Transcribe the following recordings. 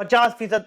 50%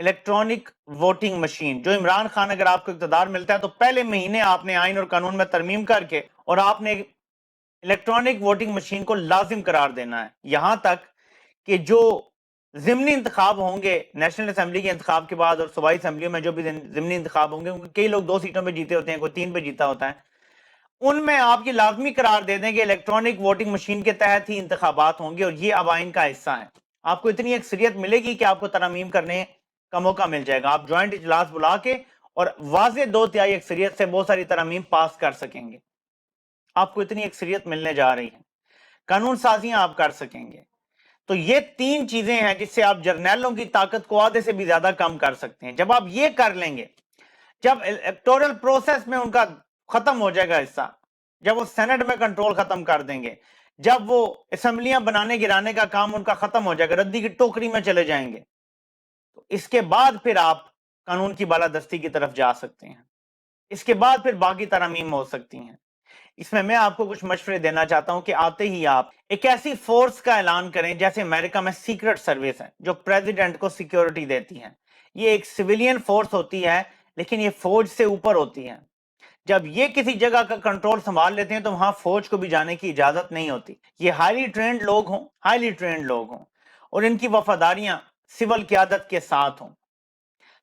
electronic voting machine, جو عمران خان اگر آپ کو اقتدار ملتا ہے تو پہلے مہینے آپ نے آئین اور قانون میں ترمیم کر کے اور آپ نے الیکٹرانک ووٹنگ مشین کو لازم قرار دینا ہے، یہاں تک کہ جو ضمنی انتخاب ہوں گے نیشنل اسمبلی کے انتخاب کے بعد اور صوبائی اسمبلیوں میں جو بھی ضمنی انتخاب ہوں گے، کئی لوگ 2 سیٹوں پہ جیتے ہوتے ہیں، کوئی 3 پہ جیتا ہوتا ہے، ان میں آپ یہ لازمی قرار دے دیں کہ الیکٹرانک ووٹنگ مشین کے تحت ہی انتخابات ہوں گے اور یہ اب آئین کا حصہ ہے۔ آپ کو اتنی اکثریت ملے گی کہ آپ کو ترامیم کرنے کا موقع مل جائے گا، آپ جوائنٹ اجلاس بلا کے اور واضح 2/3 اکثریت سے بہت ساری ترامیم پاس کر سکیں گے۔ آپ کو اتنی اکثریت ملنے جا رہی ہے، قانون سازیاں آپ کر سکیں گے۔ تو یہ 3 چیزیں ہیں جس سے آپ جرنیلوں کی طاقت کو آدھے سے بھی زیادہ کم کر سکتے ہیں۔ جب آپ یہ کر لیں گے، جب الیکٹورل پروسیس میں ان کا ختم ہو جائے گا حصہ، جب وہ سینٹ میں کنٹرول ختم کر دیں گے، جب وہ اسمبلیاں بنانے گرانے کا کام ان کا ختم ہو جائے گا، ردی کی ٹوکری میں چلے جائیں گے، تو اس کے بعد پھر آپ قانون کی بالادستی کی طرف جا سکتے ہیں، اس کے بعد پھر باقی ترامیم ہو سکتی ہیں۔ اس میں آپ کو کچھ مشورے دینا چاہتا ہوں کہ آتے ہی آپ ایک ایسی فورس کا اعلان کریں جیسے امریکہ میں سیکرٹ سروس ہے جو پریزیڈنٹ کو سیکیورٹی دیتی ہے۔ یہ ایک سویلین فورس ہوتی ہے لیکن یہ فوج سے اوپر ہوتی ہے۔ جب یہ کسی جگہ کا کنٹرول سنبھال لیتے ہیں تو وہاں فوج کو بھی جانے کی اجازت نہیں ہوتی۔ یہ ہائیلی ٹرینڈ لوگ ہوں اور ان کی وفاداریاں سول قیادت کے ساتھ ہوں،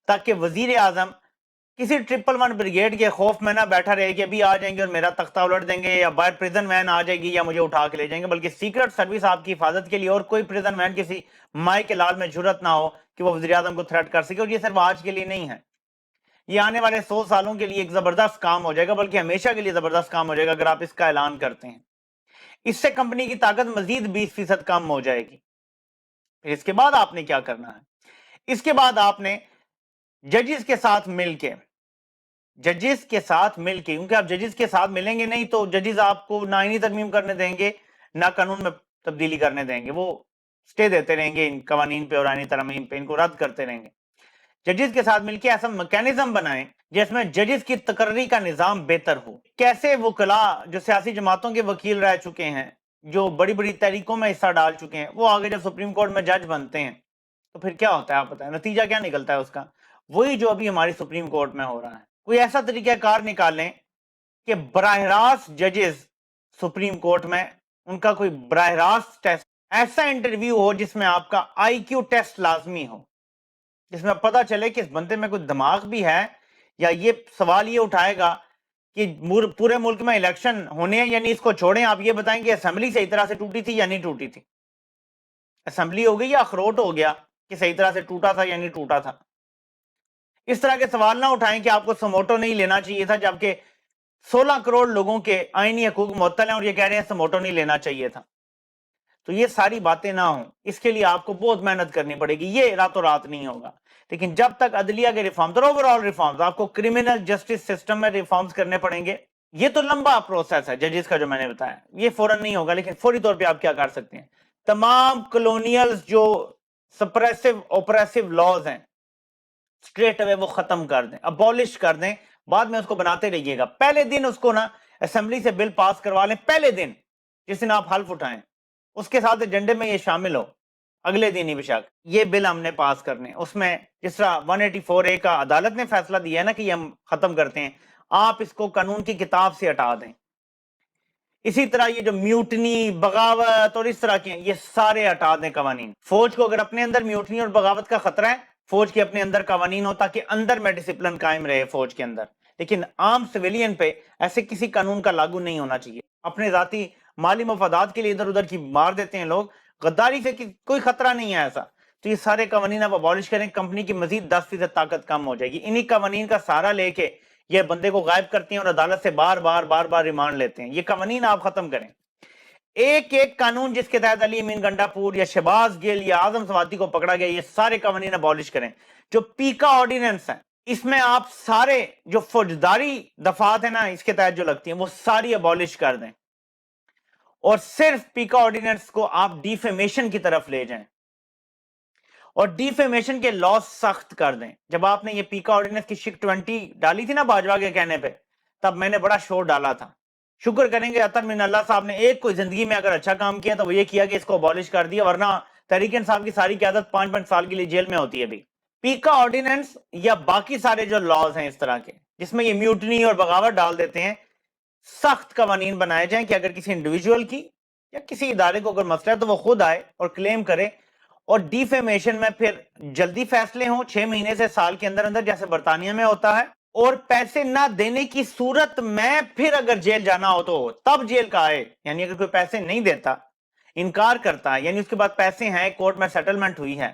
تاکہ وزیر اعظم کسی 111 بریگیڈ کے خوف میں نہ بیٹھا رہے کہ ابھی آ جائیں گے اور میرا تختہ الٹ دیں گے، یا باہر پریزن وین آ جائے گی یا مجھے اٹھا کے لے جائیں گے، بلکہ سیکرٹ سروس آپ کی حفاظت کے لیے، اور کوئی پریزن وین کسی مائی کے لال میں جرت نہ ہو کہ وہ وزیر اعظم کو تھریٹ کر سکے۔ اور یہ صرف آج کے لیے نہیں ہے، یہ آنے والے 100 سالوں کے لیے ایک زبردست کام ہو جائے گا، بلکہ ہمیشہ کے لیے زبردست کام ہو جائے گا اگر آپ اس کا اعلان کرتے ہیں۔ اس سے کمپنی کی طاقت مزید 20% کم ہو جائے گی۔ پھر اس کے بعد آپ نے کیا کرنا ہے؟ اس کے بعد آپ نے ججز کے ساتھ مل کے کیونکہ آپ ججز کے ساتھ ملیں گے نہیں تو ججز آپ کو نہ آئینی ترمیم کرنے دیں گے نہ قانون میں تبدیلی کرنے دیں گے، وہ سٹے دیتے رہیں گے ان قوانین پہ اور آئینی ترمیم پہ، ان کو رد کرتے رہیں گے۔ ججز کے ساتھ مل کے ایسا میکینزم بنائیں جس میں ججز کی تقرری کا نظام بہتر ہو۔ کیسے وکلاء جو سیاسی جماعتوں کے وکیل رہ چکے ہیں، جو بڑی بڑی تحریکوں میں حصہ ڈال چکے ہیں، وہ آگے جب سپریم کورٹ میں جج بنتے ہیں تو پھر کیا ہوتا ہے آپ بتائیں، نتیجہ کیا نکلتا ہے اس کا؟ وہی جو ابھی ہماری سپریم کورٹ میں ہو رہا ہے۔ کوئی ایسا طریقہ کار نکالیں کہ براہ راست ججز سپریم کورٹ میں ان کا کوئی براہ راست ٹیسٹ، ایسا انٹرویو ہو جس میں آپ کا آئی کیو ٹیسٹ لازمی ہو، جس میں پتہ چلے کہ اس بندے میں کوئی دماغ بھی ہے، یا یہ سوال یہ اٹھائے گا کہ پورے ملک میں الیکشن ہونے ہیں، یعنی اس کو چھوڑیں، آپ یہ بتائیں کہ اسمبلی صحیح طرح سے ٹوٹی تھی یا نہیں ٹوٹی تھی، اسمبلی ہو گئی یا اخروٹ ہو گیا کہ صحیح طرح سے ٹوٹا تھا یا نہیں ٹوٹا تھا۔ اس طرح کے سوال نہ اٹھائیں کہ آپ کو سموٹو نہیں لینا چاہیے تھا، جبکہ 16 کروڑ لوگوں کے آئینی حقوق معطل ہیں اور یہ کہہ رہے ہیں سموٹو نہیں لینا چاہیے تھا۔ تو یہ ساری باتیں نہ ہوں، اس کے لیے آپ کو بہت محنت کرنی پڑے گی، یہ راتوں رات نہیں ہوگا، لیکن جب تک عدلیہ کے ریفارمز اور اوورآل ریفارمز، آپ کو کرمنل جسٹس سسٹم میں ریفارمز کرنے پڑیں گے۔ یہ تو لمبا پروسیس ہے ججز کا جو میں نے بتایا، یہ فوراً نہیں ہوگا، لیکن فوری طور پہ آپ کیا کر سکتے ہیں؟ تمام کلونیلز جو سپریسو اوپریسو لاز ہیں اسٹریٹ اوے وہ ختم کر دیں، ابولش کر دیں، بعد میں اس کو بناتے رہیے گا۔ پہلے دن اس کو نا اسمبلی سے بل پاس کروا لیں، پہلے دن جس دن آپ حلف اٹھائیں اس کے ساتھ ایجنڈے میں یہ شامل ہو، اگلے دن ہی بشک یہ بل ہم نے پاس کرنے، اس میں جس طرح 184A کا عدالت نے فیصلہ دیا ہے نا کہ یہ ہم ختم کرتے ہیں، آپ اس کو قانون کی کتاب سے ہٹا دیں۔ اسی طرح یہ جو میوٹنی، بغاوت اور اس طرح کے ہیں، یہ سارے ہٹا دیں قوانین۔ فوج کو اگر اپنے اندر میوٹنی اور بغاوت کا خطرہ ہے، فوج کے اپنے اندر قوانین ہو تاکہ اندر میں ڈسپلن قائم رہے فوج کے اندر، لیکن عام سویلین پہ ایسے کسی قانون کا لاگو نہیں ہونا چاہیے۔ اپنے ذاتی مالی مفادات کے لیے ادھر ادھر کی مار دیتے ہیں لوگ، غداری سے کوئی خطرہ نہیں ہے ایسا، تو یہ سارے قوانین آپ ابالش کریں، کمپنی کی مزید 10% طاقت کم ہو جائے گی۔ انہی قوانین کا سہارا لے کے یہ بندے کو غائب کرتے ہیں اور عدالت سے بار بار ریمانڈ لیتے ہیں۔ یہ قوانین آپ ختم کریں، ایک ایک قانون جس کے تحت علی امین گنڈا پور یا شہباز گل یا اعظم سواتی کو پکڑا گیا، یہ سارے قوانین ابالش کریں۔ جو پیکا آرڈیننس ہیں، اس میں آپ سارے جو فوجداری دفعات ہیں نا اس کے تحت جو لگتی ہیں وہ ساری ابالش کر دیں، اور صرف پیکا آرڈیننس کو آپ ڈیفیمیشن کی طرف لے جائیں، اور ڈیفیمیشن کے لاس سخت کر دیں۔ جب آپ نے یہ پیکا آرڈیننس کی شک 20 ڈالی تھی نا باجوہ کے کہنے پہ، تب میں نے بڑا شور ڈالا تھا۔ شکر کریں گے عطر من اللہ صاحب نے ایک کوئی زندگی میں اگر اچھا کام کیا تو وہ یہ کیا کہ اس کو ابالش کر دیا، ورنہ تحریک انصاف کی ساری قیادت 5 سال کے لیے جیل میں ہوتی ہے ابھی۔ پیکا آرڈیننس یا باقی سارے جو لاز ہیں اس طرح کے جس میں یہ میوٹنی اور بغاوت ڈال دیتے ہیں، سخت قوانین بنائے جائیں کہ اگر کسی انڈیویجول کی یا کسی ادارے کو اگر مسئلہ ہے تو وہ خود آئے اور کلیم کرے، اور ڈیفیمیشن میں پھر جلدی فیصلے ہوں 6 مہینے سے سال کے اندر اندر جیسے برطانیہ میں ہوتا ہے، اور پیسے نہ دینے کی صورت میں پھر اگر جیل جانا ہو تو تب جیل کا آئے، یعنی اگر کوئی پیسے نہیں دیتا، انکار کرتا ہے، یعنی اس کے بعد پیسے ہیں، کورٹ میں سیٹلمنٹ ہوئی ہے،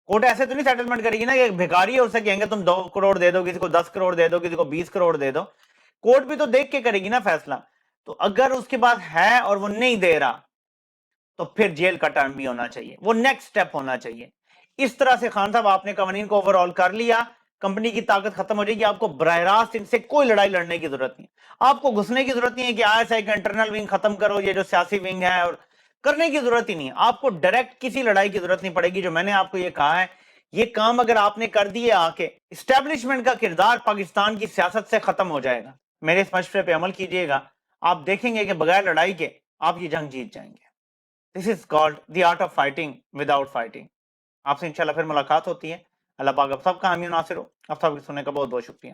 کورٹ ایسے تو نہیں سیٹلمنٹ کرے گی نا کہ بھکاری ہے اسے کہیں گے تم 2 کروڑ دے دو، کسی کو 10 کروڑ دے دو، کسی کو 20 کروڑ دے دو، کورٹ بھی تو دیکھ کے کرے گی نا فیصلہ۔ تو اگر اس کے بعد ہے اور وہ نہیں دے رہا تو پھر جیل کا ٹرم بھی ہونا چاہیے، وہ نیکسٹ سٹیپ ہونا چاہیے۔ اس طرح سے خان صاحب آپ نے قوانین کو اوور آل کر لیا، کمپنی کی طاقت ختم ہو جائے گی، آپ کو براہ راست ان سے کوئی لڑائی لڑنے کی ضرورت نہیں، آپ کو گھسنے کی ضرورت نہیں ہے کہ ISI کا انٹرنل ونگ ختم کرو، یہ جو سیاسی ونگ ہے، اور کرنے کی ضرورت ہی نہیں ہے، آپ کو ڈائریکٹ کسی لڑائی کی ضرورت نہیں پڑے گی۔ جو میں نے آپ کو یہ کہا ہے، یہ کام اگر آپ نے کر دیے آ کے، اسٹیبلشمنٹ کا کردار پاکستان کی سیاست سے ختم ہو جائے گا۔ میرے اس مشورے پہ عمل کیجئے گا، آپ دیکھیں گے کہ بغیر لڑائی کے آپ یہ جنگ جیت جائیں گے۔ This is called the art of fighting without fighting۔ آپ سے انشاءاللہ پھر ملاقات ہوتی ہے۔ اللہ پاک آپ سب کا حامی و ناصر ہو۔ آپ سب کی سننے کا بہت بہت شکریہ۔